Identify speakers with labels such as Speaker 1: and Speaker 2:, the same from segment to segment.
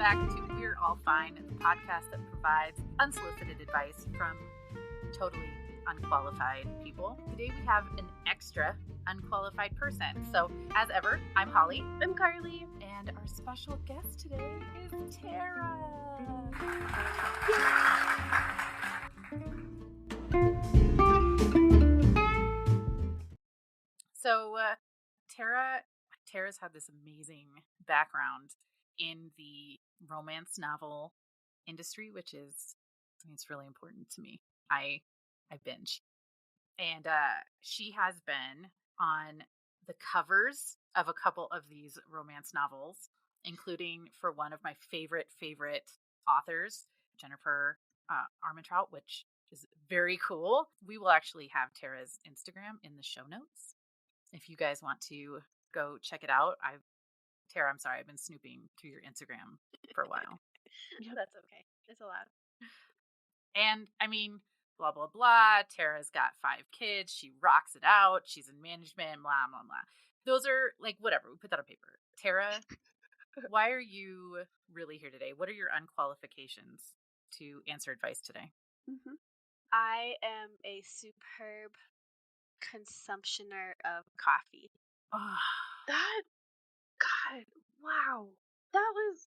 Speaker 1: back to We're All Fine, the podcast that provides unsolicited advice from totally unqualified people. Today we have an extra unqualified person. So, as ever, I'm Holly.
Speaker 2: I'm Carly.
Speaker 1: And our special guest today is Tara. So, Tara's had this amazing background in the romance novel industry, which is, it's really important to me. I binge. And she has been on the covers of a couple of these romance novels, including for one of my favorite authors, Jennifer Armentrout, which is very cool. We will actually have Tara's Instagram in the show notes if you guys want to go check it out. Tara, I'm sorry, I've been snooping through your Instagram for a while.
Speaker 2: That's okay. It's allowed.
Speaker 1: And I mean, blah, blah, blah. Tara's got 5 kids. She rocks it out. She's in management, blah, blah, blah. Those are like, whatever. We put that on paper. Tara, why are you really here today? What are your unqualifications to answer advice today?
Speaker 2: Mm-hmm. I am a superb consumptioner of coffee.
Speaker 1: Oh.
Speaker 2: God, wow. That was,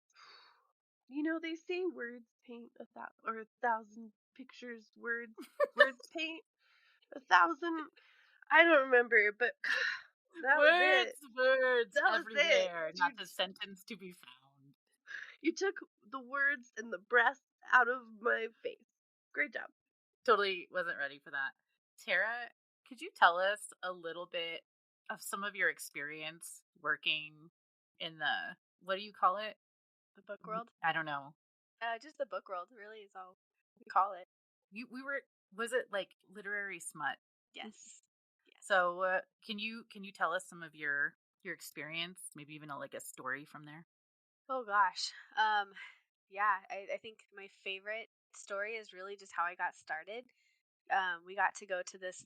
Speaker 2: they say words paint 1,000 pictures, words paint 1,000. I don't remember, but that was it.
Speaker 1: Words
Speaker 2: that
Speaker 1: everywhere, not a sentence to be found.
Speaker 2: You took the words and the breath out of my face. Great job.
Speaker 1: Totally wasn't ready for that. Tara, could you tell us a little bit of some of your experience working in the, what do you call it?
Speaker 2: The book world?
Speaker 1: I don't know.
Speaker 2: Just the book world, really, is all we call it.
Speaker 1: Was it like literary smut?
Speaker 2: Yes.
Speaker 1: So can you tell us some of your experience, maybe even a story from there?
Speaker 2: Oh gosh. Yeah, I think my favorite story is really just how I got started. We got to go to this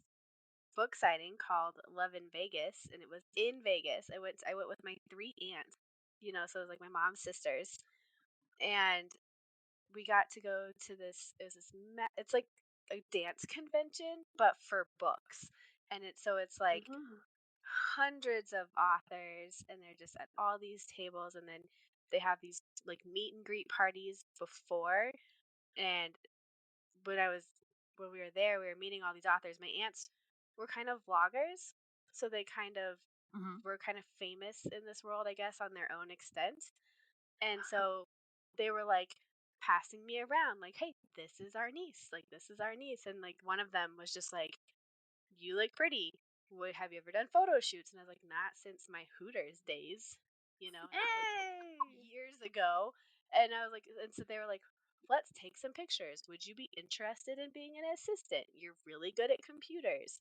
Speaker 2: book signing called Love in Vegas, and it was in Vegas. I went with my 3 aunts, so it was like my mom's sisters, and we got to go to this. It was it's like a dance convention, but for books, and it's like hundreds of authors, and they're just at all these tables, and then they have these like meet and greet parties before. And when we were there, we were meeting all these authors. My aunts were kind of vloggers, so they kind of were kind of famous in this world, I guess, on their own extent. And so they were like passing me around, like, "Hey, this is our niece. Like, this is our niece." And like one of them was just like, "You look pretty. Have you ever done photo shoots?" And I was like, "Not since my Hooters days, and that was years ago." And I was like, and so they were like, "Let's take some pictures. Would you be interested in being an assistant? You're really good at computers,"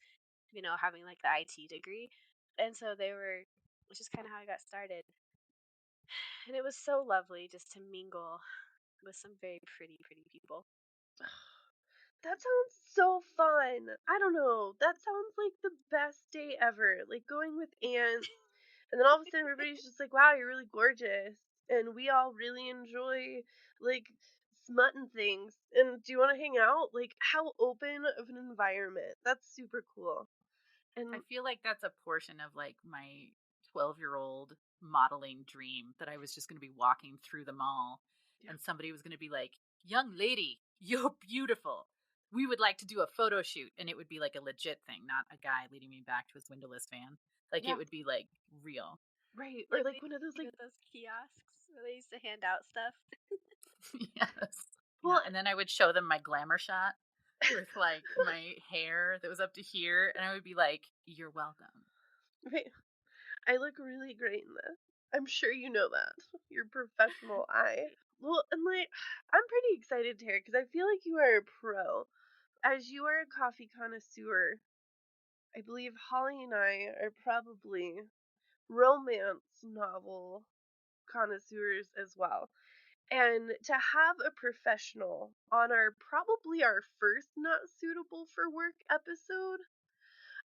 Speaker 2: having like the IT degree. And so which is kind of how I got started. And it was so lovely just to mingle with some very pretty people. That sounds so fun. I don't know. That sounds like the best day ever. Like going with aunts, and then all of a sudden everybody's just like, "Wow, you're really gorgeous," and we all really enjoy like smutting things. And do you want to hang out? Like, how open of an environment? That's super cool. And
Speaker 1: I feel like that's a portion of like my 12-year-old modeling dream, that I was just going to be walking through the mall and somebody was going to be like, "Young lady, you're beautiful. We would like to do a photo shoot." And it would be like a legit thing, not a guy leading me back to his windowless van. Like it would be like real.
Speaker 2: Right. Or like one of those those kiosks where they used to hand out stuff.
Speaker 1: Yes. Well, and then I would show them my glamour shot with like my hair that was up to here, and I would be like, "You're welcome."
Speaker 2: Right. I look really great in this. I'm sure you know that. Your professional eye. Well, and like, I'm pretty excited, Tara, because I feel like you are a pro. As you are a coffee connoisseur, I believe Holly and I are probably romance novel connoisseurs as well. And to have a professional on probably our first Not Suitable for Work episode,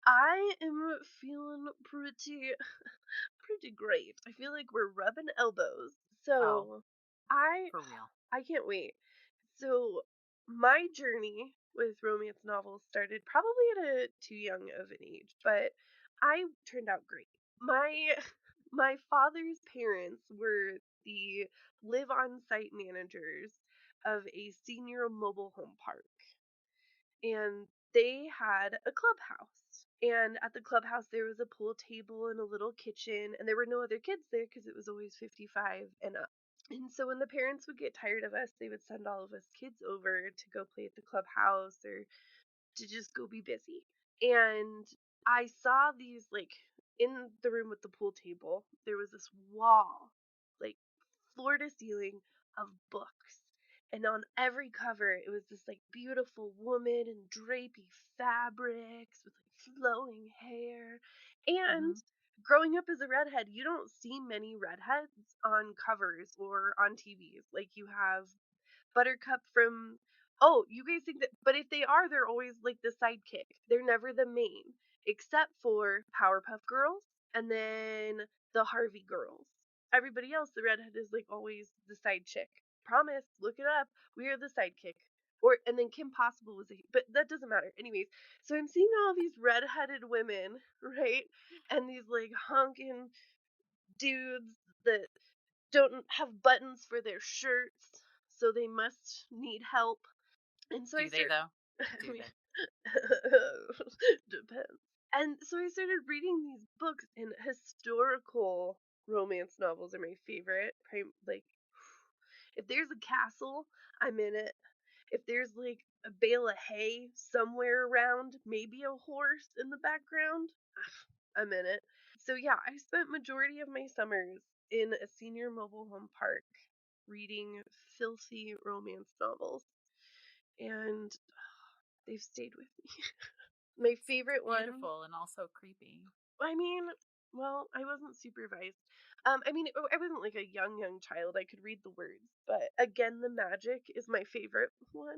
Speaker 2: I am feeling pretty great. I feel like we're rubbing elbows. So I
Speaker 1: for real.
Speaker 2: I can't wait. So my journey with romance novels started probably at a too young of an age, but I turned out great. My my father's parents were the live on site managers of a senior mobile home park, and they had a clubhouse. And at the clubhouse, there was a pool table and a little kitchen, and there were no other kids there because it was always 55 and up. And so when the parents would get tired of us, they would send all of us kids over to go play at the clubhouse or to just go be busy. And I saw these, like, in the room with the pool table, there was this wall, like, floor to ceiling of books. And on every cover, it was this, like, beautiful woman in drapey fabrics with, like, flowing hair. And
Speaker 1: Hmm.
Speaker 2: growing up as a redhead, you don't see many redheads on covers or on TVs. Like, you have Buttercup from, oh, you guys think that, but if they are, they're always like the sidekick. They're never the main, except for Powerpuff Girls and then the Harvey Girls. Everybody else, the redhead is like always the side chick. Promise, look it up. We are the sidekick. Or and then Kim Possible was a, but that doesn't matter. Anyways, so I'm seeing all these redheaded women, right? And these like honking dudes that don't have buttons for their shirts, so they must need help. And so I
Speaker 1: Do they
Speaker 2: start,
Speaker 1: though?
Speaker 2: I
Speaker 1: Do
Speaker 2: mean,
Speaker 1: they?
Speaker 2: depends. And so I started reading these books, and historical romance novels are my favorite. Like, if there's a castle, I'm in it. If there's like a bale of hay somewhere around, maybe a horse in the background, I'm in it. So yeah, I spent majority of my summers in a senior mobile home park reading filthy romance novels, and they've stayed with me. My
Speaker 1: That's
Speaker 2: favorite one,
Speaker 1: beautiful and also creepy.
Speaker 2: I mean, well, I wasn't supervised. I mean, I wasn't like a young child. I could read the words, but Again the Magic is my favorite one.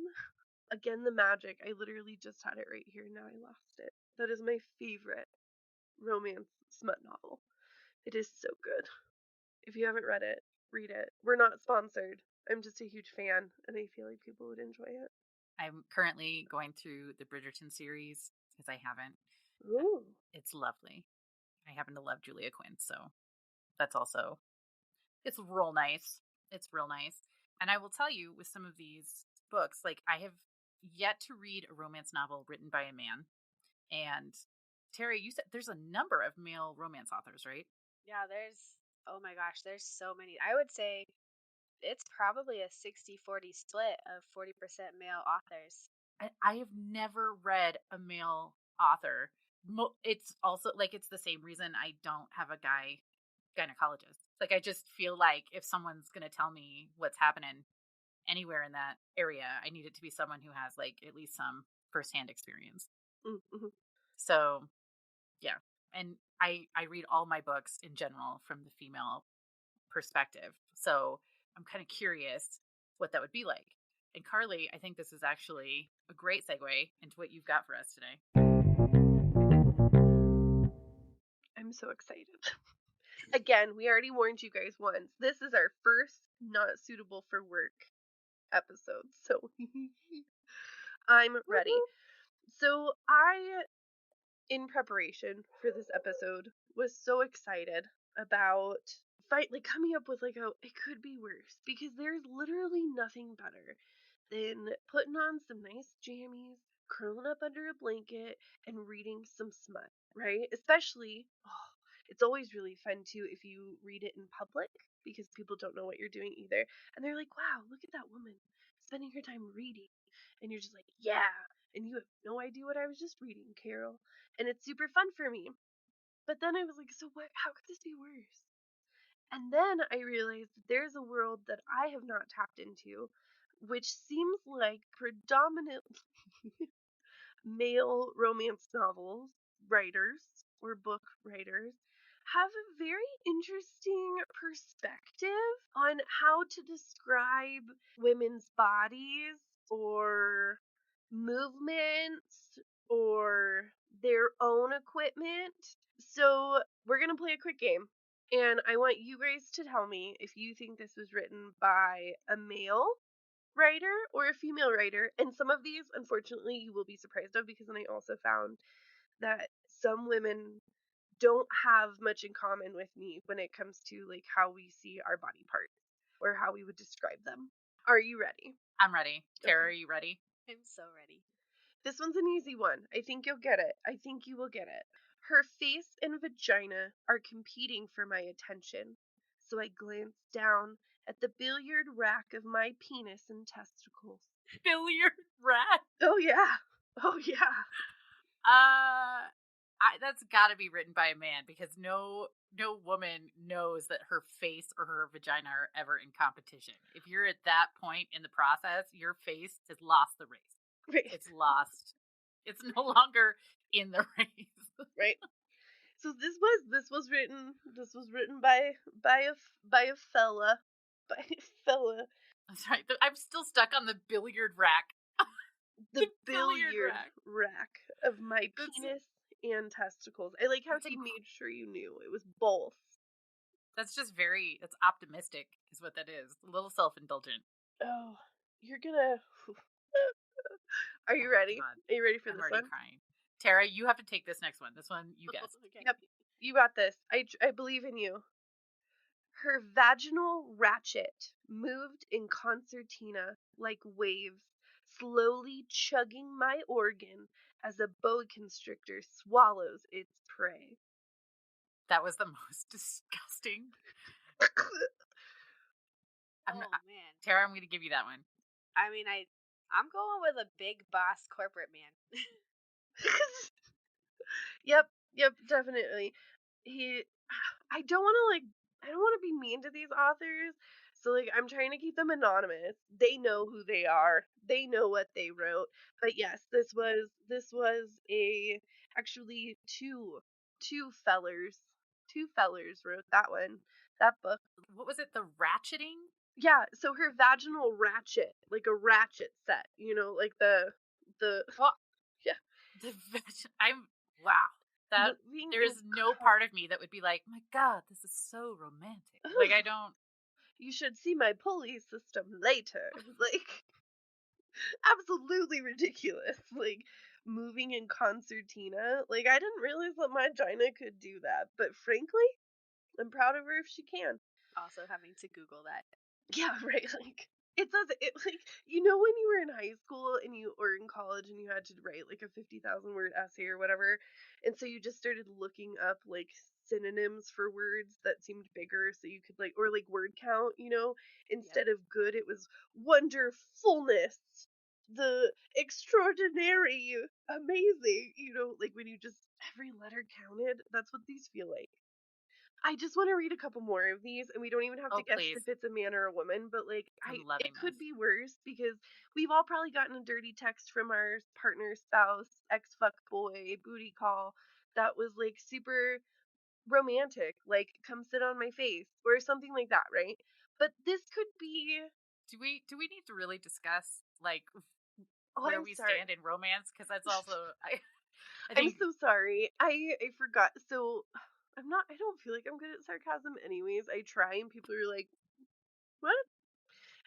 Speaker 2: Again the Magic. I literally just had it right here. Now I lost it. That is my favorite romance smut novel. It is so good. If you haven't read it, read it. We're not sponsored. I'm just a huge fan, and I feel like people would enjoy it.
Speaker 1: I'm currently going through the Bridgerton series because I haven't.
Speaker 2: Ooh.
Speaker 1: It's lovely. I happen to love Julia Quinn, so that's also it's real nice. It's real nice. And I will tell you with some of these books, like I have yet to read a romance novel written by a man. And Terry, you said there's a number of male romance authors, right?
Speaker 2: Yeah, oh my gosh, there's so many. I would say it's probably a 60-40 split of 40% male authors.
Speaker 1: I have never read a male author. It's also like it's the same reason I don't have a guy gynecologist. Like I just feel like if someone's going to tell me what's happening anywhere in that area, I need it to be someone who has like at least some firsthand experience.
Speaker 2: Mm-hmm.
Speaker 1: So yeah, and I read all my books in general from the female perspective. So I'm kind of curious what that would be like. And Carly, I think this is actually a great segue into what you've got for us today.
Speaker 2: I'm so excited. Again, we already warned you guys once. This is our first not suitable for work episode, so I'm ready.
Speaker 1: Woohoo!
Speaker 2: So I, in preparation for this episode, was so excited about like coming up with like a it could be worse, because there's literally nothing better than putting on some nice jammies, curling up under a blanket, and reading some smut, right? Especially, oh, it's always really fun too if you read it in public, because people don't know what you're doing either. And they're like, wow, look at that woman spending her time reading. And you're just like, yeah. And you have no idea what I was just reading, Carol. And it's super fun for me. But then I was like, so what? How could this be worse? And then I realized that there's a world that I have not tapped into, which seems like predominantly male romance novels writers or book writers have a very interesting perspective on how to describe women's bodies or movements or their own equipment. So, we're going to play a quick game.
Speaker 3: And I want you guys to tell me if you think this was written by a male writer or a female writer. And some of these, unfortunately, you will be surprised of because then I also found that some women don't have much in common with me when it comes to like how we see our body parts or how we would describe them. Are you ready?
Speaker 1: I'm ready. Tara,
Speaker 3: Okay.
Speaker 1: are you ready?
Speaker 2: I'm so ready.
Speaker 3: This one's an easy one. I think you'll get it. I think you will get it. Her face and vagina are competing for my attention. So I glance down at the billiard rack of my penis and testicles.
Speaker 1: Billiard rat.
Speaker 3: Oh, yeah. Oh, yeah.
Speaker 1: That's got to be written by a man because no woman knows that her face or her vagina are ever in competition. If you're at that point in the process, your face has lost the race.
Speaker 3: Right.
Speaker 1: It's lost. It's no longer in the race.
Speaker 3: Right. So this was written by a fella by a fella.
Speaker 1: I'm sorry. I'm still stuck on the billiard rack.
Speaker 3: The
Speaker 1: The billiard
Speaker 3: billiard
Speaker 1: rack.
Speaker 3: rack of my
Speaker 1: That's
Speaker 3: penis and testicles. I like how
Speaker 1: that's
Speaker 3: he
Speaker 1: inc-
Speaker 3: made sure you knew it was both.
Speaker 1: that's just that's optimistic is what that is. A little self-indulgent.
Speaker 3: Oh, you're gonna. Are you
Speaker 1: Oh
Speaker 3: ready?
Speaker 1: god.
Speaker 3: Are you ready for
Speaker 1: I'm
Speaker 3: this
Speaker 1: already
Speaker 3: one?
Speaker 1: crying. Tara, you have to take this next one. This one you guessed.
Speaker 2: Okay.
Speaker 3: Yep, you got this. I believe in you. Her vaginal ratchet moved in concertina like waves, slowly chugging my organ as a boa constrictor swallows its prey.
Speaker 1: That was the most disgusting. I'm not,
Speaker 2: Oh man.
Speaker 1: Tara, I'm going to give you that one.
Speaker 2: I mean, I'm going with a big boss corporate man.
Speaker 3: Yep, yep, definitely. He I don't want to I don't want to be mean to these authors. So like I'm trying to keep them anonymous. They know who they are. They know what they wrote. But yes, this was a actually two fellers. Two fellers wrote that one. That book.
Speaker 1: What was it? The ratcheting?
Speaker 3: Yeah, so her vaginal ratchet, like a ratchet set, like the
Speaker 1: Well,
Speaker 3: yeah,
Speaker 1: I'm wow. That
Speaker 3: moving
Speaker 1: there
Speaker 3: in
Speaker 1: is no
Speaker 3: con-
Speaker 1: part of me that would be like, "My god, this is so romantic." Like I don't
Speaker 3: you should see my pulley system later. Like absolutely ridiculous. Like moving in concertina. Like I didn't realize that my Gina could do that, but frankly, I'm proud of her if she can.
Speaker 2: Also having to Google that.
Speaker 3: Yeah, right. Like it says it like when you were in high school and you or in college and you had to write like a 50,000 word essay or whatever, and so you just started looking up like synonyms for words that seemed bigger so you could like or like word count,
Speaker 2: Yep.
Speaker 3: instead of good it was wonderfulness, the extraordinary, amazing, like when you just every letter counted. That's what these feel like. I just want to read a couple more of these, and we don't even have to
Speaker 1: Oh,
Speaker 3: guess if
Speaker 1: please.
Speaker 3: it's a man or a woman, but like
Speaker 1: I'm
Speaker 3: it
Speaker 1: loving
Speaker 3: could
Speaker 1: this.
Speaker 3: be worse because we've all probably gotten a dirty text from our partner, spouse, ex fuck boy, booty call that was like super romantic, like come sit on my face or something like that, right? But this could be.
Speaker 1: Do we need to really discuss like
Speaker 3: Oh,
Speaker 1: where
Speaker 3: I'm
Speaker 1: we
Speaker 3: sorry.
Speaker 1: stand in romance because that's also I
Speaker 3: I'm
Speaker 1: think
Speaker 3: so sorry. I forgot. So I don't feel like I'm good at sarcasm anyways. I try and people are like, "What?"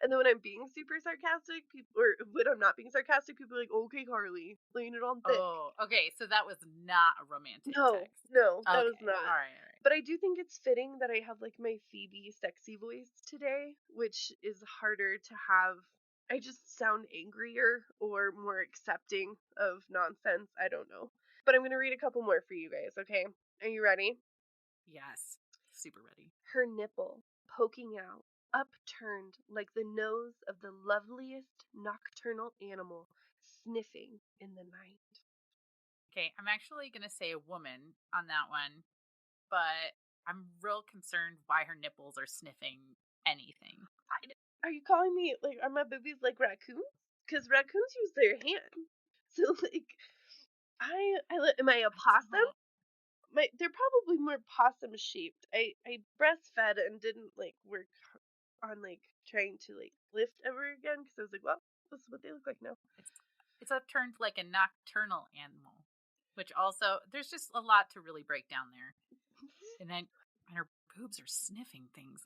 Speaker 3: And then when I'm being super sarcastic, people or when I'm not being sarcastic, people are like, "Okay, Carly, laying it on thick."
Speaker 1: oh, okay, so that was not a romantic
Speaker 3: No,
Speaker 1: text.
Speaker 3: no, that was
Speaker 1: Okay.
Speaker 3: not.
Speaker 1: All right.
Speaker 3: But I do think it's fitting that I have like my Phoebe sexy voice today, which is harder to have. I just sound angrier or more accepting of nonsense. I don't know. But I'm going to read a couple more for you guys, okay? Are you ready?
Speaker 1: Yes. Super ready.
Speaker 3: Her nipple poking out, upturned like the nose of the loveliest nocturnal animal sniffing in the night.
Speaker 1: Okay, I'm actually going to say a woman on that one, but I'm real concerned why her nipples are sniffing anything.
Speaker 3: Are you calling me like are my boobies like raccoons? Because raccoons use their hand. So like am I a
Speaker 1: I
Speaker 3: possum?
Speaker 1: don't
Speaker 3: They're probably more possum shaped. I breastfed and didn't like work on like trying to like lift ever again because I was like, well, this is what they look like now.
Speaker 1: it's it's upturned like a nocturnal animal, which also there's just a lot to really break down there. And then and her boobs are sniffing things.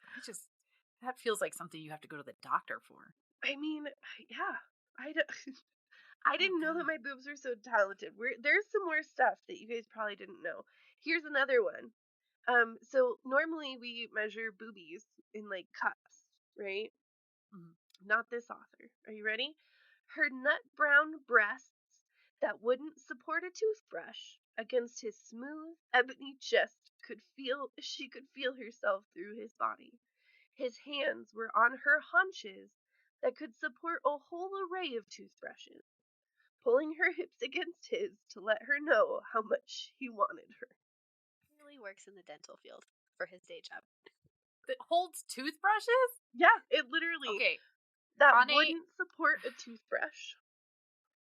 Speaker 1: That feels like something you have to go to the doctor for.
Speaker 3: I mean, yeah. I
Speaker 1: Oh
Speaker 3: didn't know that
Speaker 1: God.
Speaker 3: my boobs were so talented. There's some more stuff that you guys probably didn't know. Here's another one. So normally we measure boobies in like cups, right?
Speaker 1: Mhm.
Speaker 3: Not this author. Are you ready? Her nut brown breasts that wouldn't support a toothbrush against his smooth ebony chest she could feel herself through his body. His hands were on her haunches that could support a whole array of toothbrushes, pulling her hips against his to let her know how much he wanted her.
Speaker 2: He really works in the dental field for his day job.
Speaker 1: That holds toothbrushes?
Speaker 3: Yeah, it literally
Speaker 1: Okay.
Speaker 3: that
Speaker 1: On a
Speaker 3: wouldn't support a toothbrush.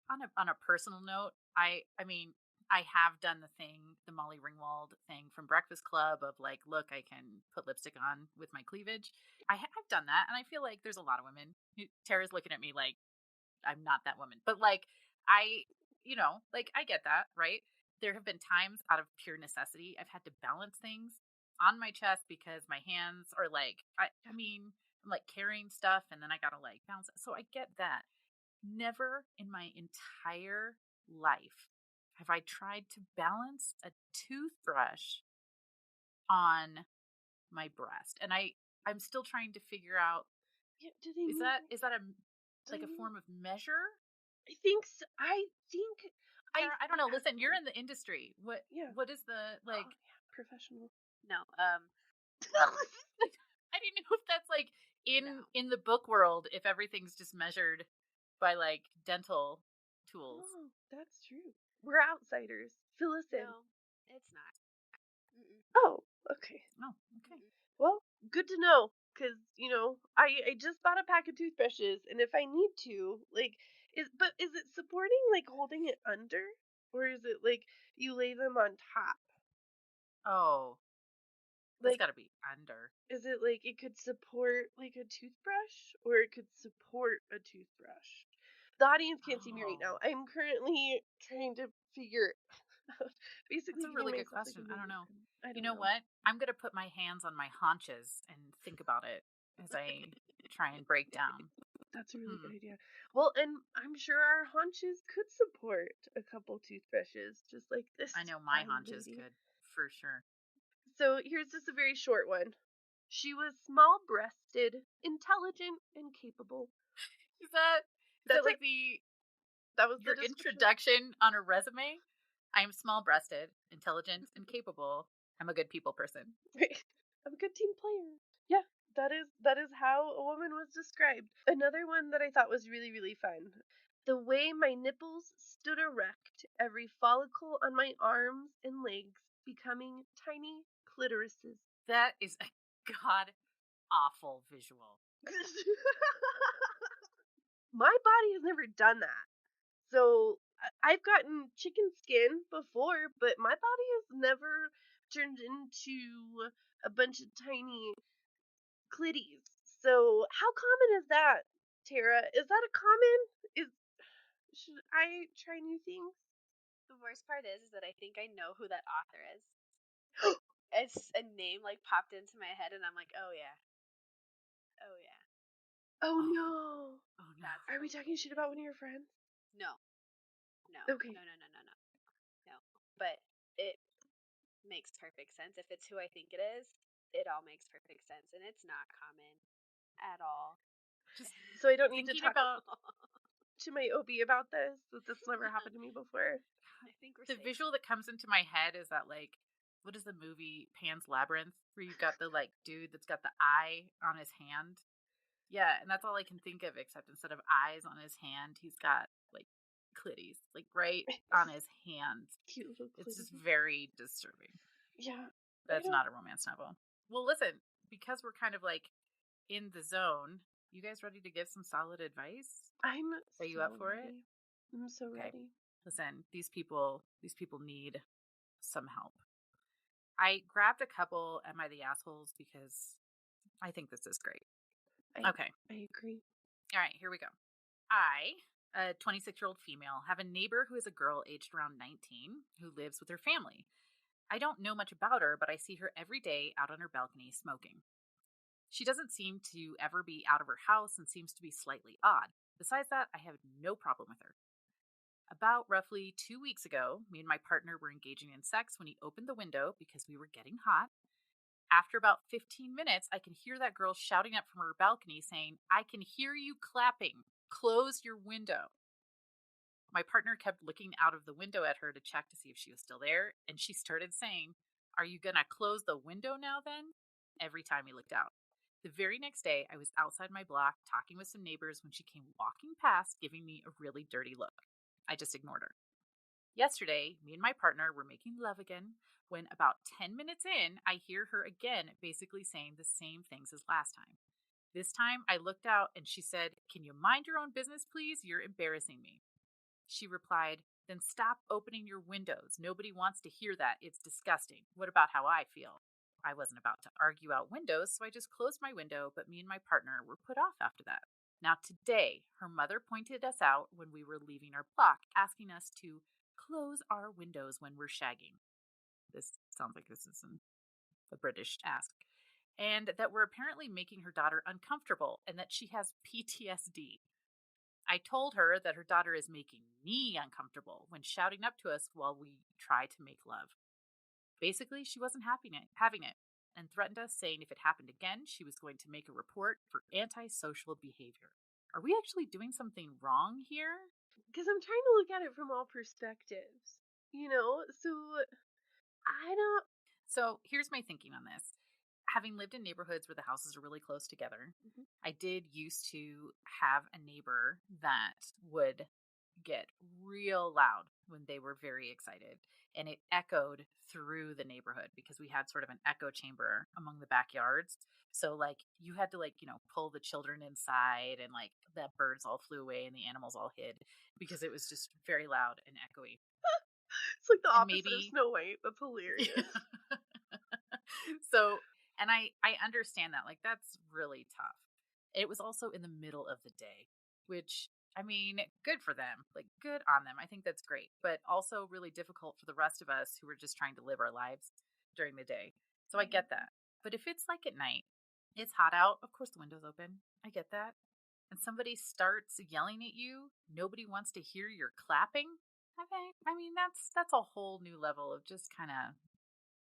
Speaker 1: on a personal note, I mean, I have done the Molly Ringwald thing from Breakfast Club of like, look, I can put lipstick on with my cleavage. I've done that, and I feel like there's a lot of women. Tara's looking at me like I'm not that woman, but like I, like I get that, right? There have been times out of pure necessity I've had to balance things on my chest because my hands are like, I mean, I'm like carrying stuff, and then I gotta like balance it. So I get that. Never in my entire life have I tried to balance a toothbrush on my breast. And I'm still trying to figure out,
Speaker 3: Yeah, do they
Speaker 1: is
Speaker 3: mean?
Speaker 1: that a
Speaker 3: Do
Speaker 1: like
Speaker 3: they
Speaker 1: a
Speaker 3: mean?
Speaker 1: form of measure?
Speaker 3: I think. So, I think. I
Speaker 1: Tara, I don't know.
Speaker 3: have
Speaker 1: Listen, you're
Speaker 3: to.
Speaker 1: in the industry.
Speaker 3: Yeah.
Speaker 1: What is the
Speaker 3: Oh
Speaker 1: like
Speaker 3: yeah, professional.
Speaker 2: No,
Speaker 1: I didn't know if that's like
Speaker 2: no,
Speaker 1: in the book world if everything's just measured by like dental tools.
Speaker 3: Oh, that's true. We're outsiders. Fill us in.
Speaker 2: no, it's not. Mm-mm,
Speaker 3: Oh, okay.
Speaker 1: Oh, okay.
Speaker 2: mm-mm.
Speaker 3: Well, good to know. Cause I just bought a pack of toothbrushes, and if I need to, like, is it supporting like holding it under, or is it like you lay them on top?
Speaker 1: Oh, that's
Speaker 3: Like,
Speaker 1: got to be under.
Speaker 3: is it like it could support like a toothbrush, or it could support a toothbrush? The audience can't see me right now.
Speaker 1: Oh.
Speaker 3: I'm currently trying to figure out,
Speaker 1: That's
Speaker 3: basically
Speaker 1: a
Speaker 3: giving
Speaker 1: really good
Speaker 3: myself like a
Speaker 1: question. I don't
Speaker 3: mini
Speaker 1: know.
Speaker 3: pen. I
Speaker 1: You
Speaker 3: don't
Speaker 1: know
Speaker 3: know.
Speaker 1: what? I'm going to put my hands on my haunches and think about it as I try and break down.
Speaker 3: That's a really
Speaker 1: Hmm.
Speaker 3: good idea. Well, and I'm sure our haunches could support a couple toothbrushes, just like this
Speaker 1: I know my
Speaker 3: fine
Speaker 1: haunches
Speaker 3: lady.
Speaker 1: could for sure.
Speaker 3: So here's just a very short one. She was small breasted, intelligent, and capable.
Speaker 1: Is that is that
Speaker 3: That's it.
Speaker 1: like the
Speaker 3: That was the
Speaker 1: your
Speaker 3: description.
Speaker 1: introduction on a resume? I am small-breasted, intelligent, and capable. I'm a good people person.
Speaker 3: I'm a good team player. Yeah, that is how a woman was described. Another one that I thought was really, really fun. The way my nipples stood erect, every follicle on my arms and legs becoming tiny clitorises.
Speaker 1: That is a god awful visual.
Speaker 3: My body has never done that. So I've gotten chicken skin before, but my body has never turned into a bunch of tiny clitties. So how common is that, Tara? Is that a common? Is Should I try new things?
Speaker 2: The worst part is that I think I know who that author is. It's a name like popped into my head, and I'm like, oh yeah, oh yeah,
Speaker 3: Oh
Speaker 1: Oh,
Speaker 3: no.
Speaker 1: oh no.
Speaker 2: that's
Speaker 3: Are we
Speaker 2: totally
Speaker 3: talking
Speaker 2: who
Speaker 3: shit
Speaker 2: it
Speaker 3: about
Speaker 2: is.
Speaker 3: one of your friends?
Speaker 2: No, no,
Speaker 3: Okay.
Speaker 2: no, no, no, no, no, no. But it makes perfect sense. If it's who I think it is, it all makes perfect sense, and it's not common at all.
Speaker 1: Just
Speaker 3: So I don't need to
Speaker 1: thinking
Speaker 3: talk
Speaker 1: about
Speaker 3: to my OB about this. That this never happened to me before.
Speaker 2: I think we're
Speaker 1: the
Speaker 2: safe.
Speaker 1: visual that comes into my head is that like what is the movie Pan's Labyrinth where you've got the like dude that's got the eye on his hand? Yeah, and that's all I can think of except instead of eyes on his hand, he's got like clitties like right on his hand.
Speaker 3: Cute little
Speaker 1: It's just
Speaker 3: clitties.
Speaker 1: very disturbing.
Speaker 3: Yeah. I
Speaker 1: That's
Speaker 3: don't.
Speaker 1: not a romance novel. Well, listen, because we're kind of like in the zone, you guys ready to give some solid advice?
Speaker 3: I'm
Speaker 1: Are you up
Speaker 3: so
Speaker 1: for it?
Speaker 3: ready. I'm so
Speaker 1: Okay.
Speaker 3: ready.
Speaker 1: Listen, these people need some help. I grabbed a couple Am I the Assholes because I think this is great.
Speaker 3: I
Speaker 1: Okay.
Speaker 3: I agree.
Speaker 1: All right, here we go. I, a 26-year-old female, have a neighbor who is a girl aged around 19 who lives with her family. I don't know much about her, but I see her every day out on her balcony smoking. She doesn't seem to ever be out of her house and seems to be slightly odd. Besides that, I have no problem with her. About roughly 2 weeks ago, me and my partner were engaging in sex when he opened the window because we were getting hot. After about 15 minutes, I can hear that girl shouting up from her balcony saying, "I can hear you clapping. Close your window." My partner kept looking out of the window at her to check to see if she was still there, and she started saying, "Are you gonna close the window now then?" every time he looked out. The very next day, I was outside my block talking with some neighbors when she came walking past, giving me a really dirty look. I just ignored her. Yesterday, me and my partner were making love again when about 10 minutes in, I hear her again basically saying the same things as last time. This time, I looked out and she said, "Can you mind your own business, please? You're embarrassing me." She replied, "Then stop opening your windows. Nobody wants to hear that. It's disgusting. What about how I feel?" I wasn't about to argue out windows, so I just closed my window, but me and my partner were put off after that. Now, today, her mother pointed us out when we were leaving our block, asking us to close our windows when we're shagging. This sounds like this is a British ask. And that we're apparently making her daughter uncomfortable and that she has PTSD. I told her that her daughter is making me uncomfortable when shouting up to us while we try to make love. Basically, she wasn't having it and threatened us, saying if it happened again, she was going to make a report for antisocial behavior. Are we actually doing something wrong here?
Speaker 3: Because I'm trying to look at it from all perspectives, you know? So I don't.
Speaker 1: So here's my thinking on this. Having lived in neighborhoods where the houses are really close together,
Speaker 3: Mhm.
Speaker 1: I did used to have a neighbor that would get real loud when they were very excited. And it echoed through the neighborhood because we had sort of an echo chamber among the backyards. So, like, you had to, like, pull the children inside and, like, the birds all flew away and the animals all hid because it was just very loud and echoey.
Speaker 3: It's like the
Speaker 1: And
Speaker 3: opposite of
Speaker 1: maybe
Speaker 3: Snow White. That's hilarious.
Speaker 1: so, and I understand that. Like, that's really tough. It was also in the middle of the day, which, I mean, good for them. Like, good on them. I think that's great. But also really difficult for the rest of us who are just trying to live our lives during the day. So I get that. But if it's like at night, it's hot out, of course the window's open. I get that. And somebody starts yelling at you, nobody wants to hear your clapping. I mean, that's a whole new level of just kind of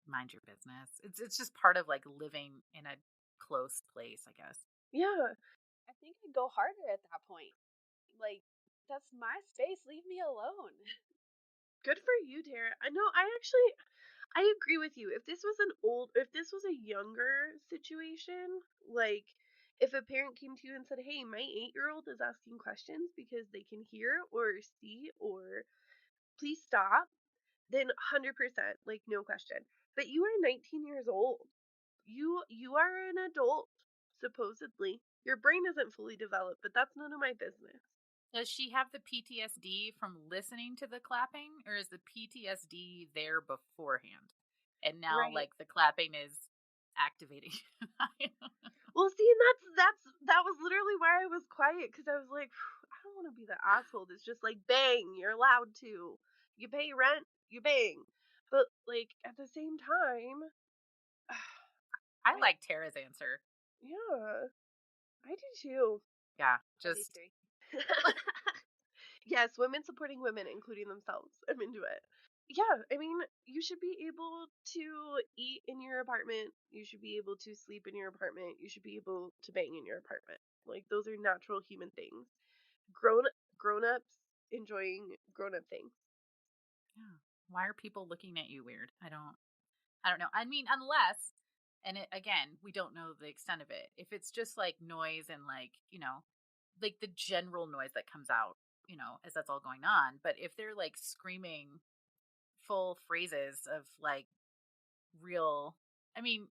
Speaker 1: mind your business. It's just part of like living in a close place, I guess.
Speaker 3: Yeah.
Speaker 2: I think I'd go harder at that point. Like, that's my space. Leave me alone.
Speaker 3: Good for you, Tara. I know. I agree with you. If this was a younger situation, like if a parent came to you and said, "Hey, my 8-year-old is asking questions because they can hear or see or please stop," then 100%, like no question. But you are 19 years old. You are an adult, supposedly. Your brain isn't fully developed, but that's none of my business.
Speaker 1: Does she have the PTSD from listening to the clapping, or is the PTSD there beforehand? And now,
Speaker 3: Right.
Speaker 1: like, the clapping is activating. I don't know.
Speaker 3: Well, see, and that was literally why I was quiet because I was like, I don't want to be the asshole that's just like, bang, you're allowed to. You pay rent, you bang. But like at the same time,
Speaker 1: I
Speaker 3: I
Speaker 1: like Tara's answer.
Speaker 3: yeah, I do too.
Speaker 1: Yeah,
Speaker 2: I do
Speaker 1: just
Speaker 2: three.
Speaker 3: Yes, women supporting women, including themselves. I'm into it. Yeah, I mean, you should be able to eat in your apartment. You should be able to sleep in your apartment. You should be able to bang in your apartment. Like those are natural human things. Grown grown-ups enjoying grown-up things.
Speaker 1: yeah. Why are people looking at you weird? I don't know. I mean, unless, and it, again, we don't know the extent of it. If it's just like noise and like, like the general noise that comes out, as that's all going on. But if they're like screaming full phrases of like real, I mean,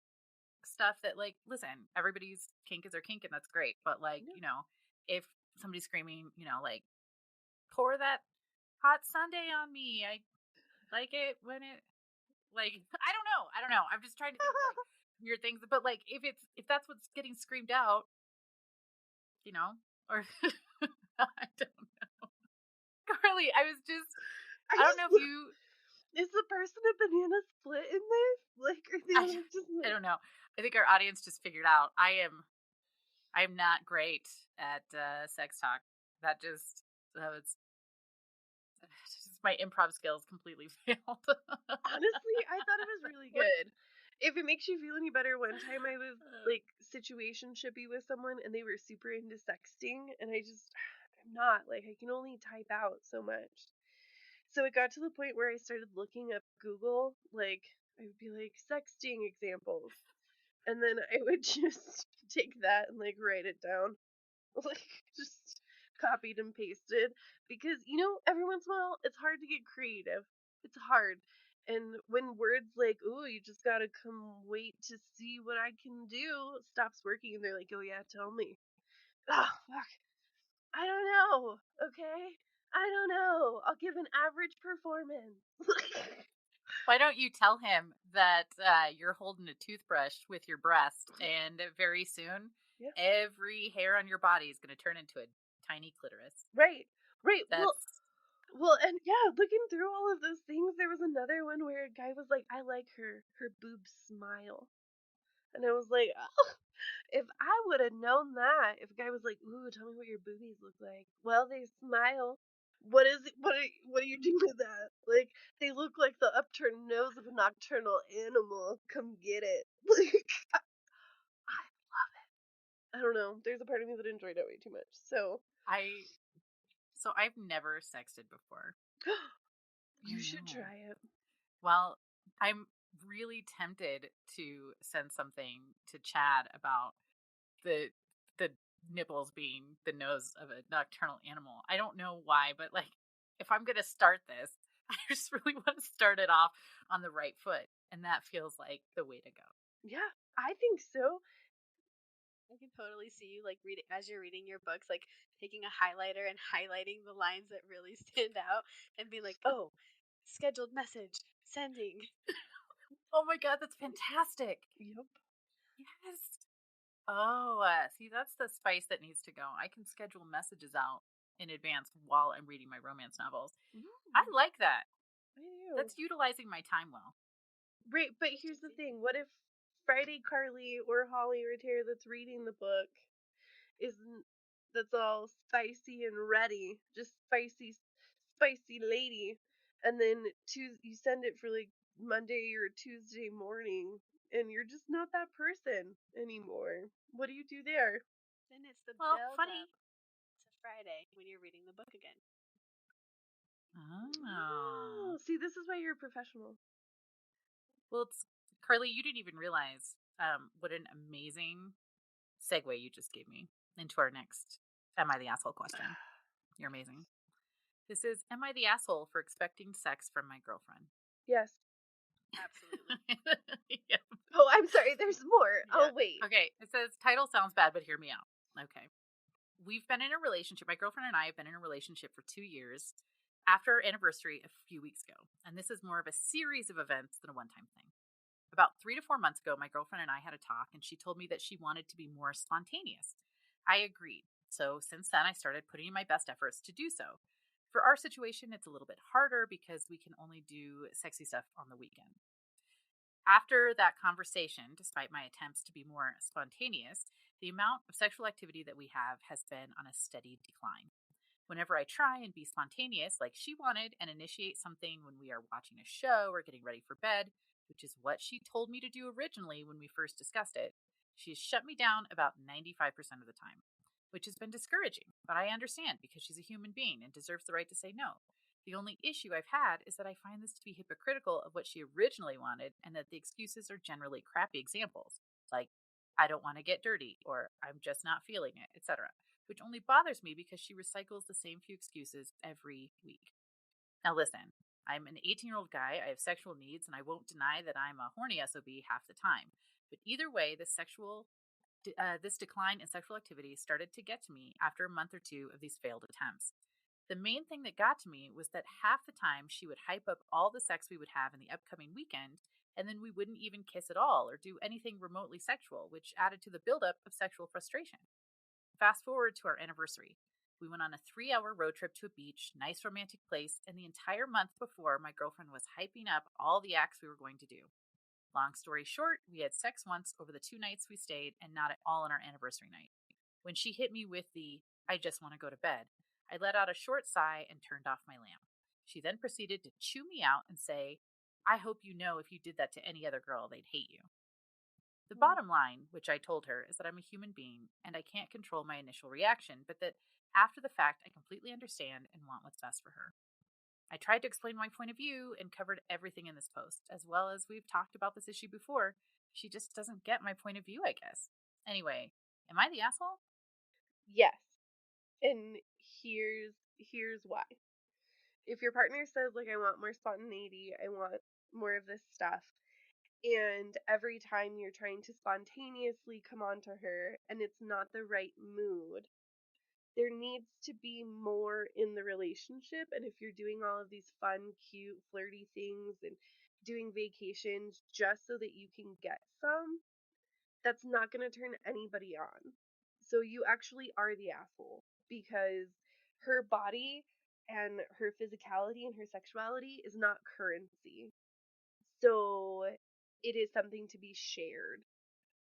Speaker 1: stuff that like, listen, everybody's kink is their kink and that's great. But like,
Speaker 3: Yeah.
Speaker 1: if somebody's screaming, like, pour that hot sundae on me. I like it when it, like, I don't know. I'm just trying to think of like weird things, but like if that's what's getting screamed out, or I don't know. Carly, I was just
Speaker 3: I
Speaker 1: I don't know if
Speaker 3: just
Speaker 1: you
Speaker 3: Is the person a banana split in this? Like, are they
Speaker 1: I,
Speaker 3: like just
Speaker 1: I
Speaker 3: like
Speaker 1: don't know. I think our audience just figured out I'm not great at sex talk. That was just my improv skills completely failed.
Speaker 3: honestly, I thought it was really good. If it makes you feel any better, one time I was like situationshipy with someone and they were super into sexting and I'm not like I can only type out so much. So it got to the point where I started looking up Google, like I would be like sexting examples, and then I would just take that and like write it down, like just copied and pasted because every once in a while it's hard to get creative. It's hard. And when words like, "Ooh, you just gotta come wait to see what I can do," stops working, and they're like, "Oh yeah, tell me." Oh fuck. I don't know. Okay. I don't know. I'll give an average performance.
Speaker 1: Why don't you tell him that you're holding a toothbrush with your breast, and very soon
Speaker 3: Yeah.
Speaker 1: every hair on your body is going to turn into a tiny clitoris?
Speaker 3: Right. Right.
Speaker 1: That's
Speaker 3: And yeah, looking through all of those things, there was another one where a guy was like, "I like her boobs smile," and I was like, "Oh, if I would have known that." If a guy was like, "Ooh, tell me what your boobies look like," well, they smile. What is it? What do you do with that? Like they look like the upturned nose of a nocturnal animal. Come get it. Like I don't know. There's a part of me that enjoyed it way too much. So
Speaker 1: I. So I've never sexted before. I
Speaker 3: you should
Speaker 1: know.
Speaker 3: try it.
Speaker 1: Well, I'm really tempted to send something to Chad about the the nipples being the nose of a nocturnal animal. I don't know why, but like if I'm gonna start this, I just really want to start it off on the right foot, and that feels like the way to go.
Speaker 3: Yeah, I think so.
Speaker 2: I can totally see you like reading as you're reading your books, like taking a highlighter and highlighting the lines that really stand out and being like, "Oh, scheduled message, sending."
Speaker 1: Oh my god, that's fantastic!
Speaker 3: Yep.
Speaker 1: Yes. Oh, see, that's the spice that needs to go. I can schedule messages out in advance while I'm reading my romance novels. I
Speaker 3: Mm,
Speaker 1: like that.
Speaker 3: I do.
Speaker 1: That's utilizing my time well.
Speaker 3: Right, but here's the thing. What if Friday Carly or Holly or Tara that's reading the book isn't that's all spicy and ready, just spicy lady, and then you send it for like Monday or Tuesday morning, and you're just not that person anymore. What do you do there?
Speaker 2: Then it's the
Speaker 1: Well,
Speaker 2: build up
Speaker 1: funny.
Speaker 2: to Friday when you're reading the book again.
Speaker 1: Oh.
Speaker 3: Oh, see, this is why you're a professional.
Speaker 1: Well, it's Carly, you didn't even realize what an amazing segue you just gave me into our next Am I the Asshole question. You're amazing. This is Am I the Asshole for expecting sex from my girlfriend?
Speaker 3: Yes.
Speaker 2: Absolutely.
Speaker 1: Yeah.
Speaker 3: Oh, I'm sorry. There's more.
Speaker 1: Yeah.
Speaker 3: Oh, wait.
Speaker 1: Okay. It says title sounds bad, but hear me out. Okay. We've been in a relationship. My girlfriend and I have been in a relationship for 2 years after our anniversary a few weeks ago. And this is more of a series of events than a one time thing. About 3 to 4 months ago, my girlfriend and I had a talk, and she told me that she wanted to be more spontaneous. I agreed. So since then, I started putting in my best efforts to do so. For our situation, it's a little bit harder because we can only do sexy stuff on the weekend. After that conversation, despite my attempts to be more spontaneous, the amount of sexual activity that we have has been on a steady decline. Whenever I try and be spontaneous like she wanted and initiate something when we are watching a show or getting ready for bed, which is what she told me to do originally when we first discussed it, she has shut me down about 95% of the time, which has been discouraging, but I understand because she's a human being and deserves the right to say no. The only issue I've had is that I find this to be hypocritical of what she originally wanted and that the excuses are generally crappy examples, like, I don't want to get dirty, or I'm just not feeling it, etc., which only bothers me because she recycles the same few excuses every week. Now, listen, I'm an 18-year-old guy, I have sexual needs, and I won't deny that I'm a horny SOB half the time. But either way, this decline in sexual activity started to get to me after a month or two of these failed attempts. The main thing that got to me was that half the time she would hype up all the sex we would have in the upcoming weekend, and then we wouldn't even kiss at all or do anything remotely sexual, which added to the buildup of sexual frustration. Fast forward to our anniversary. We went on a 3-hour road trip to a beach, nice romantic place, and the entire month before, my girlfriend was hyping up all the acts we were going to do. Long story short, we had sex once over the 2 nights we stayed, and not at all on our anniversary night. When she hit me with the, I just want to go to bed, I let out a short sigh and turned off my lamp. She then proceeded to chew me out and say, I hope you know if you did that to any other girl, they'd hate you. The bottom line, which I told her, is that I'm a human being and I can't control my initial reaction, but that after the fact, I completely understand and want what's best for her. I tried to explain my point of view and covered everything in this post, as well as we've talked about this issue before. She just doesn't get my point of view, I guess. Anyway, am I the asshole?
Speaker 3: Yes. And here's why. If your partner says, like, I want more spontaneity, I want more of this stuff, and every time you're trying to spontaneously come on to her and it's not the right mood, there needs to be more in the relationship. And if you're doing all of these fun, cute, flirty things and doing vacations just so that you can get some, that's not going to turn anybody on. So you actually are the asshole, because her body and her physicality and her sexuality is not currency. So it is something to be shared.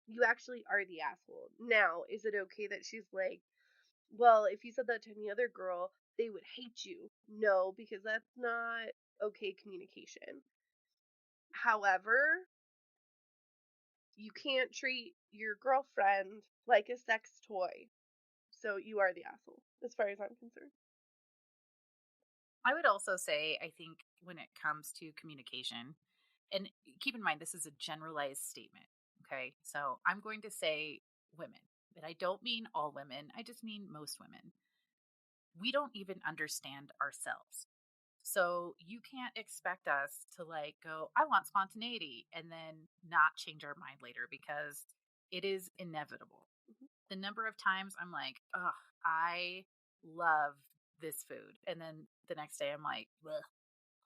Speaker 3: You actually are the asshole. Now, is it okay that she's like, well, if you said that to any other girl, they would hate you? No, because that's not okay communication. However, you can't treat your girlfriend like a sex toy. So you are the asshole, as far as I'm concerned.
Speaker 1: I would also say, I think when it comes to communication, and keep in mind, this is a generalized statement. Okay. So I'm going to say women, but I don't mean all women. I just mean most women. We don't even understand ourselves. So you can't expect us to like go, I want spontaneity, and then not change our mind later, because it is inevitable.
Speaker 3: Mhm.
Speaker 1: The number of times I'm like, oh, I love this food. And then the next day I'm like, ugh,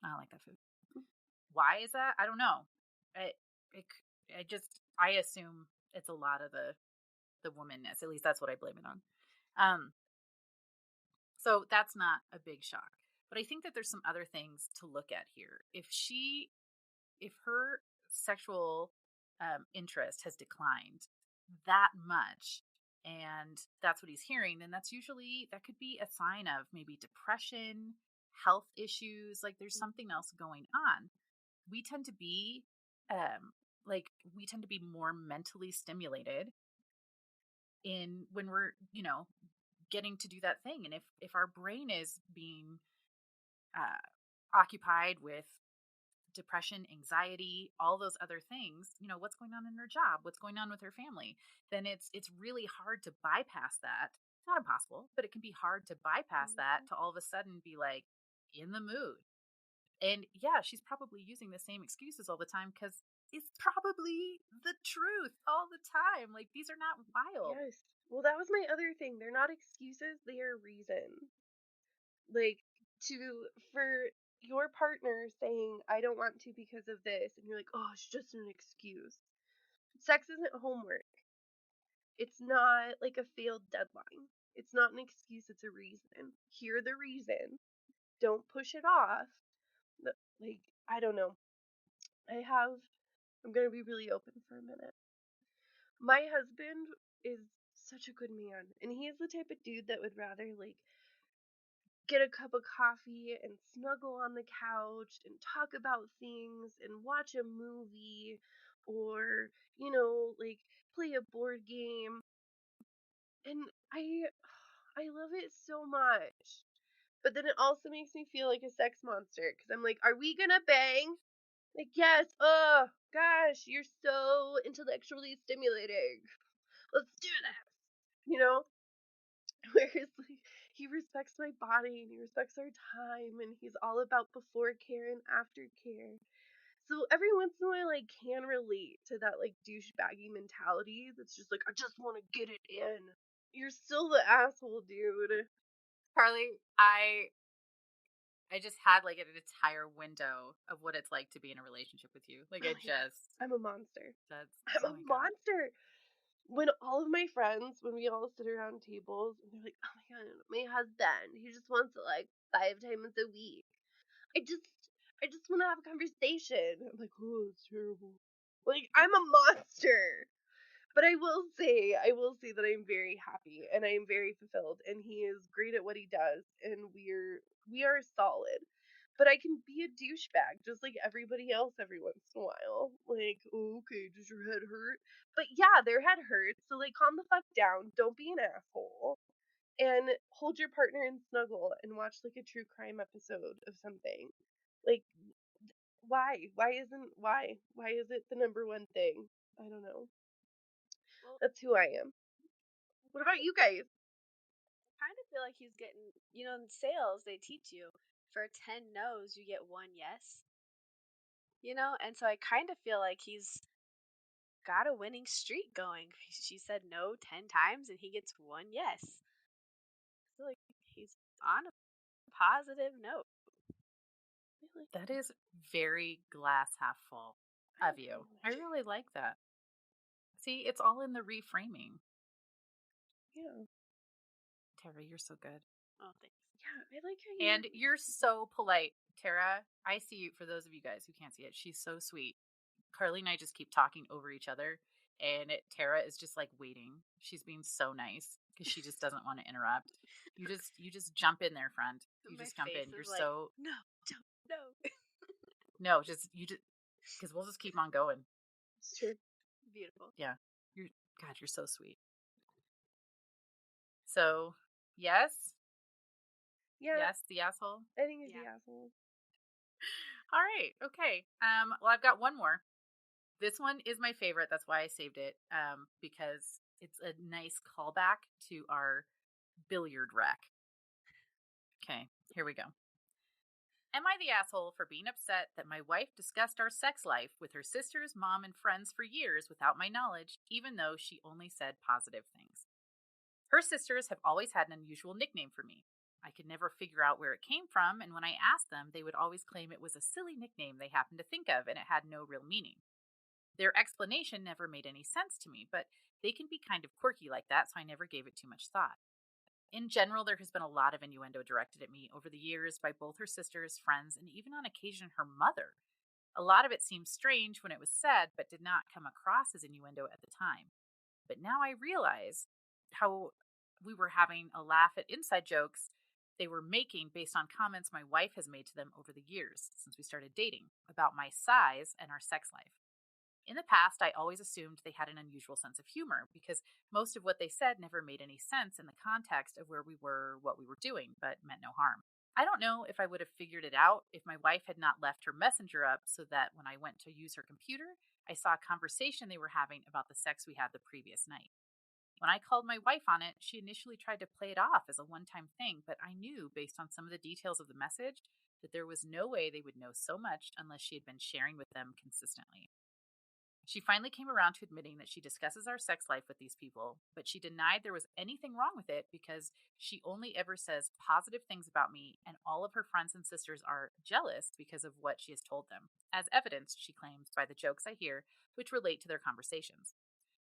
Speaker 1: I don't like that food. Why is that? I don't know. I, it, I assume it's a lot of the womanness. At least that's what I blame it on. Um, so that's not a big shock. But I think that there's some other things to look at here. If her sexual interest has declined that much, and that's what he's hearing, then that could be a sign of maybe depression, health issues. Like there's something else going on. We tend to be, we tend to be more mentally stimulated in when we're, getting to do that thing. And if our brain is being occupied with depression, anxiety, all those other things, what's going on in her job, what's going on with her family, then it's really hard to bypass that. It's not impossible, but it can be hard to bypass that to all of a sudden be like in the mood. And yeah, she's probably using the same excuses all the time because it's probably the truth all the time. Like these are not wild.
Speaker 3: Yes. Well, that was my other thing. They're not excuses, they are reasons. Like, for your partner saying, I don't want to because of this, and you're like, oh, it's just an excuse. Sex isn't homework. It's not like a failed deadline. It's not an excuse, it's a reason. Hear the reason. Don't push it off. Like, I don't know. I'm gonna be really open for a minute. My husband is such a good man, and he is the type of dude that would rather, like, get a cup of coffee and snuggle on the couch and talk about things and watch a movie, or, like, play a board game. And I love it so much. But then it also makes me feel like a sex monster, because I'm like, are we gonna bang? Like, yes. Oh gosh, you're so intellectually stimulating. Let's do this. You know? Whereas, like, he respects my body and he respects our time, and he's all about before care and after care. So every once in a while I can relate to that, like, douchebaggy mentality that's just like, I just want to get it in. You're still the asshole, dude.
Speaker 1: Carly, I just had like an entire window of what it's like to be in a relationship with you. Like I
Speaker 3: Oh my god.
Speaker 1: just
Speaker 3: I'm a monster.
Speaker 1: that's
Speaker 3: I'm
Speaker 1: oh
Speaker 3: a
Speaker 1: my god.
Speaker 3: monster. when all of my friends, when we all sit around tables and they're like, oh my god, my husband, he just wants it like 5 times a week. I just I just want to have a conversation. I'm like, oh, it's terrible. Like, I'm a monster. But I will say that I'm very happy and I am very fulfilled and he is great at what he does and we are solid. But I can be a douchebag just like everybody else every once in a while. Like, oh, okay, does your head hurt? But yeah, their head hurts. So like calm the fuck down. Don't be an asshole. And hold your partner and snuggle and watch like a true crime episode of something. Like why? Why is it the number one thing? I don't know.
Speaker 2: Well,
Speaker 3: That's who I am. What about you guys?
Speaker 2: I kind of feel like he's getting, in sales, they teach you for 10 no's, you get one yes, And so I kind of feel like he's got a winning streak going. She said no 10 times and he gets one yes. I feel like he's on a positive note.
Speaker 3: I like
Speaker 1: That is very glass half full of you. I
Speaker 3: that.
Speaker 1: really like that. See, it's all in the reframing.
Speaker 3: Yeah.
Speaker 1: Tara, you're so good.
Speaker 2: Oh, thanks.
Speaker 3: Yeah, I like how
Speaker 1: And
Speaker 3: you
Speaker 1: you're so polite, Tara. I see you, for those of you guys who can't see it, she's so sweet. Carly and I just keep talking over each other, and Tara is just like waiting. She's being so nice because she just doesn't want to interrupt. You just jump in there, friend. You
Speaker 2: My
Speaker 1: just jump
Speaker 2: face
Speaker 1: in. You're
Speaker 2: is like,
Speaker 1: so
Speaker 2: no, don't, no.
Speaker 1: no, just you just because we'll just keep on going.
Speaker 3: It's true.
Speaker 2: Beautiful.
Speaker 1: Yeah, you're God, you're so sweet. So yes,
Speaker 3: Yeah,
Speaker 1: yes, the asshole.
Speaker 3: I think he's
Speaker 2: Yeah.
Speaker 3: the asshole.
Speaker 1: All right, okay. Well, I've got one more. This one is my favorite. That's why I saved it. Because it's a nice callback to our billiard rack. Okay, here we go. Am I the asshole for being upset that my wife discussed our sex life with her sisters, mom, and friends for years without my knowledge, even though she only said positive things? Her sisters have always had an unusual nickname for me. I could never figure out where it came from, and when I asked them, they would always claim it was a silly nickname they happened to think of and it had no real meaning. Their explanation never made any sense to me, but they can be kind of quirky like that, so I never gave it too much thought. In general, there has been a lot of innuendo directed at me over the years by both her sisters, friends, and even on occasion her mother. A lot of it seemed strange when it was said, but did not come across as innuendo at the time. But now I realize how we were having a laugh at inside jokes they were making based on comments my wife has made to them over the years since we started dating about my size and our sex life. In the past, I always assumed they had an unusual sense of humor because most of what they said never made any sense in the context of where we were, what we were doing, but meant no harm. I don't know if I would have figured it out if my wife had not left her messenger up so that when I went to use her computer, I saw a conversation they were having about the sex we had the previous night. When I called my wife on it, she initially tried to play it off as a one time thing, but I knew based on some of the details of the message that there was no way they would know so much unless she had been sharing with them consistently. She finally came around to admitting that she discusses our sex life with these people, but she denied there was anything wrong with it because she only ever says positive things about me, and all of her friends and sisters are jealous because of what she has told them, as evidenced, she claims, by the jokes I hear, which relate to their conversations.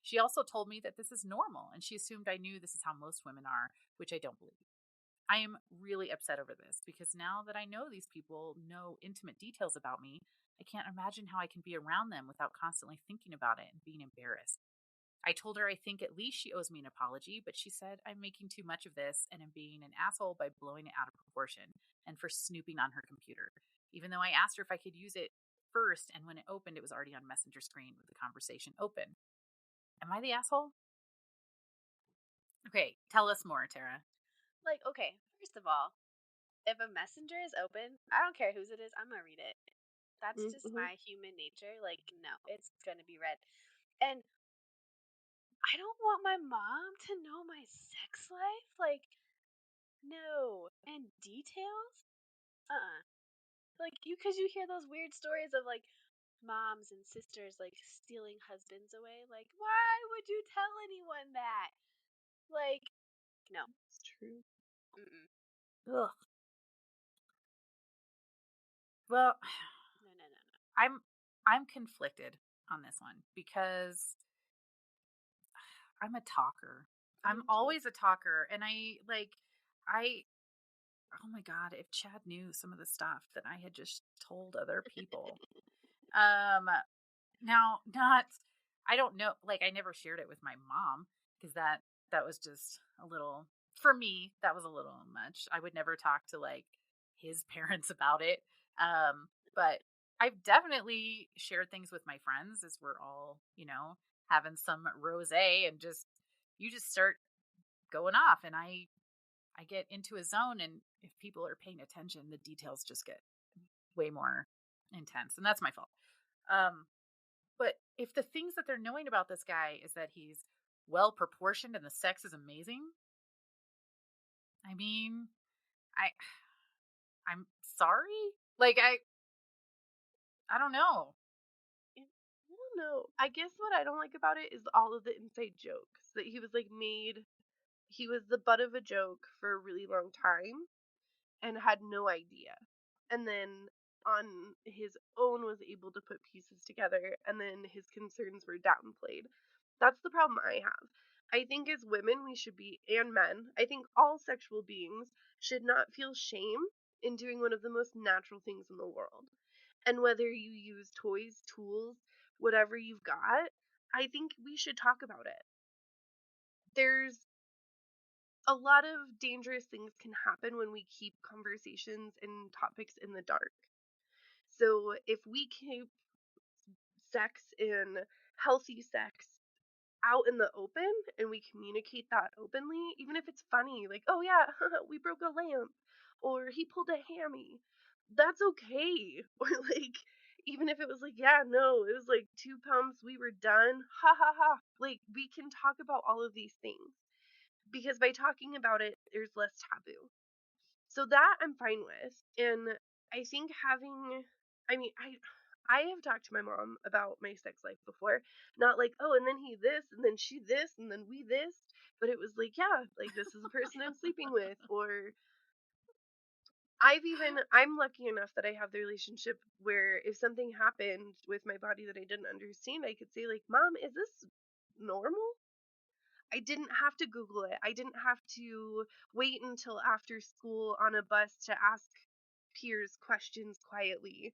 Speaker 1: She also told me that this is normal, and she assumed I knew this is how most women are, which I don't believe. I am really upset over this because now that I know these people know intimate details about me, I can't imagine how I can be around them without constantly thinking about it and being embarrassed. I told her I think at least she owes me an apology, but she said I'm making too much of this and am being an asshole by blowing it out of proportion and for snooping on her computer, even though I asked her if I could use it first, and when it opened, it was already on Messenger screen with the conversation open. Am I the asshole? Okay, tell us more, Tara.
Speaker 2: Like, okay, first of all, if a messenger is open, I don't care whose it is, I'm gonna read it. That's just
Speaker 3: Mm-hmm.
Speaker 2: my human nature. Like, no, it's gonna be read. And I don't want my mom to know my sex life. Like, no. And details? Like, because you hear those weird stories of like moms and sisters like stealing husbands away. Like, why would you tell anyone that? Like, no.
Speaker 3: It's true.
Speaker 2: Mm-mm.
Speaker 1: Ugh. Well,
Speaker 2: No, no, no, no.
Speaker 1: I'm conflicted on this one because I'm a talker.
Speaker 3: I
Speaker 1: I'm
Speaker 3: am too.
Speaker 1: always a talker. And I, oh my God, if Chad knew some of the stuff that I had just told other people. Um, Now, not, I don't know, like I never shared it with my mom because that was just a little, for me, that was a little much. I would never talk to like his parents about it. But I've definitely shared things with my friends as we're all, having some rosé and just, you just start going off and I get into a zone, and if people are paying attention, the details just get way more intense, and that's my fault. Um, but if the things that they're knowing about this guy is that he's well proportioned and the sex is amazing, I mean, I I'm sorry. Like I don't know.
Speaker 3: I don't know. I guess what I don't like about it is all of the inside jokes that he was like made. He was the butt of a joke for a really long time and had no idea. And then on his own was able to put pieces together and then his concerns were downplayed. That's the problem I have. I think as women we should be, and men, I think all sexual beings should not feel shame in doing one of the most natural things in the world. And whether you use toys, tools, whatever you've got, I think we should talk about it. There's a lot of dangerous things can happen when we keep conversations and topics in the dark. So if we keep sex and healthy sex out in the open and we communicate that openly, even if it's funny, like, oh yeah, we broke a lamp, or he pulled a hammy, that's okay. Or like, even if it was like, yeah, no, it was like 2 pumps, we were done, ha ha ha. Like, we can talk about all of these things because by talking about it, there's less taboo. So that I'm fine with. And I think having, I mean, I have talked to my mom about my sex life before. Not like, oh, and then he this, and then she this, and then we this. But it was like, yeah, like this is the person I'm sleeping with. Or I'm lucky enough that I have the relationship where if something happened with my body that I didn't understand, I could say, like, Mom, is this normal? I didn't have to Google it. I didn't have to wait until after school on a bus to ask peers questions quietly.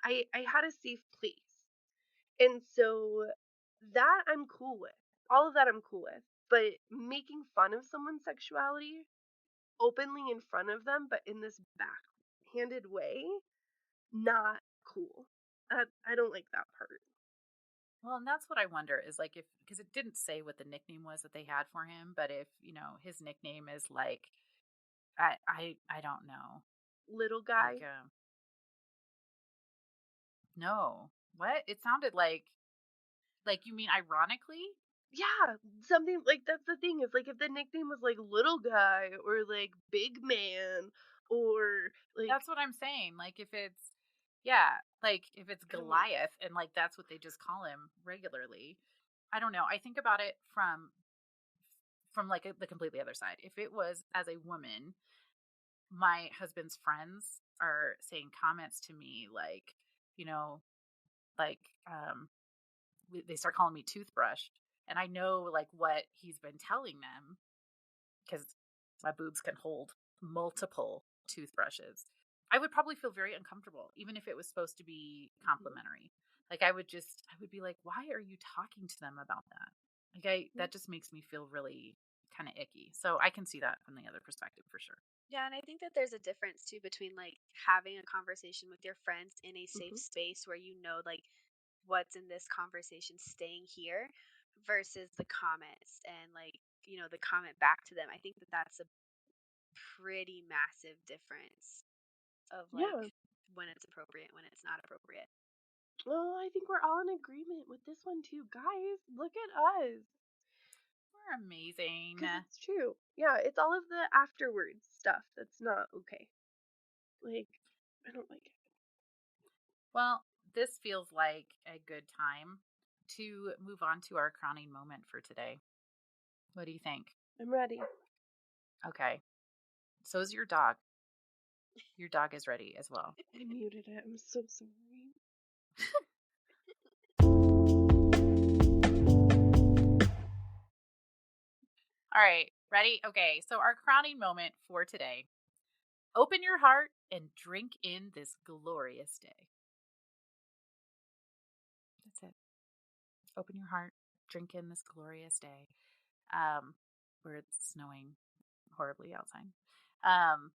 Speaker 3: I had a safe place. And so that I'm cool with. All of that I'm cool with. But making fun of someone's sexuality openly in front of them, but in this backhanded way, not cool. I don't like that part.
Speaker 1: Well, and that's what I wonder is like if because it didn't say what the nickname was that they had for him, but if, his nickname is like I don't know.
Speaker 3: Little
Speaker 1: Like
Speaker 3: guy.
Speaker 1: no. What? It sounded like you mean ironically?
Speaker 3: Yeah, something like that's the thing is like if the nickname was like little guy or like big man or like
Speaker 1: That's what I'm saying. Like if it's yeah, like if it's
Speaker 3: I don't like it.
Speaker 1: Goliath and like that's what they just call him regularly. I don't know. I think about it from like the completely other side. If it was as a woman, my husband's friends are saying comments to me like, you know, like they start calling me toothbrush, and I know like what he's been telling them because my boobs can hold multiple toothbrushes. I would probably feel very uncomfortable, even if it was supposed to be
Speaker 3: Mhm,
Speaker 1: complimentary. Like I would be like, why are you talking to them about that? Like
Speaker 3: mhm.
Speaker 1: that just makes me feel really kind of icky. So I can see that from the other perspective for sure.
Speaker 2: Yeah, and I think that there's a difference too between like having a conversation with your friends in a safe
Speaker 3: Mhm.
Speaker 2: space where you know like what's in this conversation staying here versus the comments and like, the comment back to them. I think that that's a pretty massive difference of like
Speaker 3: Yeah.
Speaker 2: when it's appropriate, when it's not appropriate.
Speaker 3: Well, I think we're all in agreement with this one too. Guys, look at us.
Speaker 1: We're amazing.
Speaker 3: Because it's true. Yeah, it's all of the afterwards stuff that's not okay. Like, I don't like it.
Speaker 1: Well, this feels like a good time to move on to our crowning moment for today. What do you think?
Speaker 3: I'm ready.
Speaker 1: Okay. So is your dog. Your dog is ready as well.
Speaker 3: I muted it. I'm so sorry.
Speaker 1: All right, ready? Okay, so our crowning moment for today. Open your heart and drink in this glorious day. That's it. Open your heart, drink in this glorious day. Where it's snowing horribly outside. Um,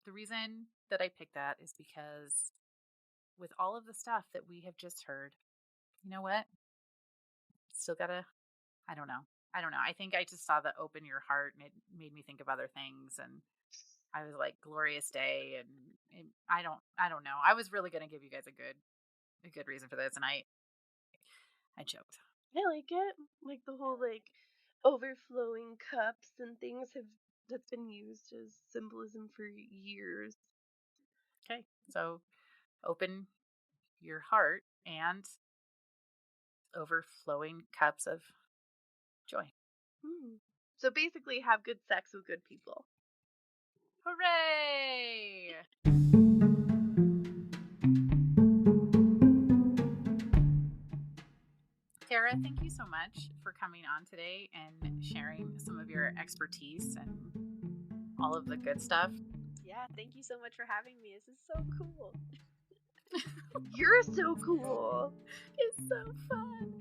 Speaker 1: the reason that I picked that is because with all of the stuff that we have just heard, you know what? Still gotta, I don't know. I don't know. I think I just saw the open your heart and it made me think of other things. And I was like, glorious day. And I don't know. I was really going to give you guys a good reason for this. And I choked.
Speaker 3: I like it. Like the whole like overflowing cups and things have that's been used as symbolism for years.
Speaker 1: Okay. So open your heart and overflowing cups of joy.
Speaker 3: Hmm. So basically, have good sex with good people.
Speaker 1: Hooray! Tara, thank you so much for coming on today and sharing some of your expertise and all of the good stuff.
Speaker 2: Yeah, thank you so much for having me. This is so cool.
Speaker 3: You're so cool.
Speaker 1: It's so fun.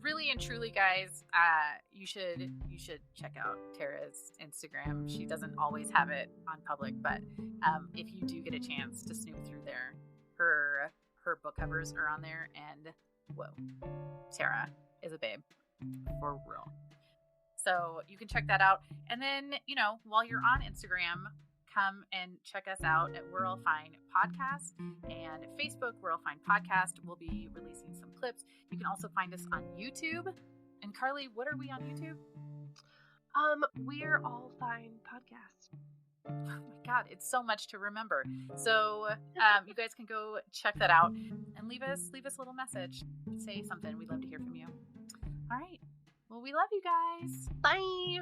Speaker 1: Really and truly, guys, you should check out Tara's Instagram. She doesn't always have it on public, but if you do get a chance to snoop through there, her book covers are on there, and whoa, Tara is a babe for real. So you can check that out, and then while you're on Instagram, come and check us out at We're All Fine Podcast and Facebook. We're All Fine Podcast. We'll be releasing some clips. You can also find us on YouTube. And Carly, what are we on YouTube?
Speaker 3: We're All Fine Podcast.
Speaker 1: Oh my God, it's so much to remember. So you guys can go check that out and leave us a little message. Say something. We'd love to hear from you. All right. Well, we love you guys.
Speaker 3: Bye.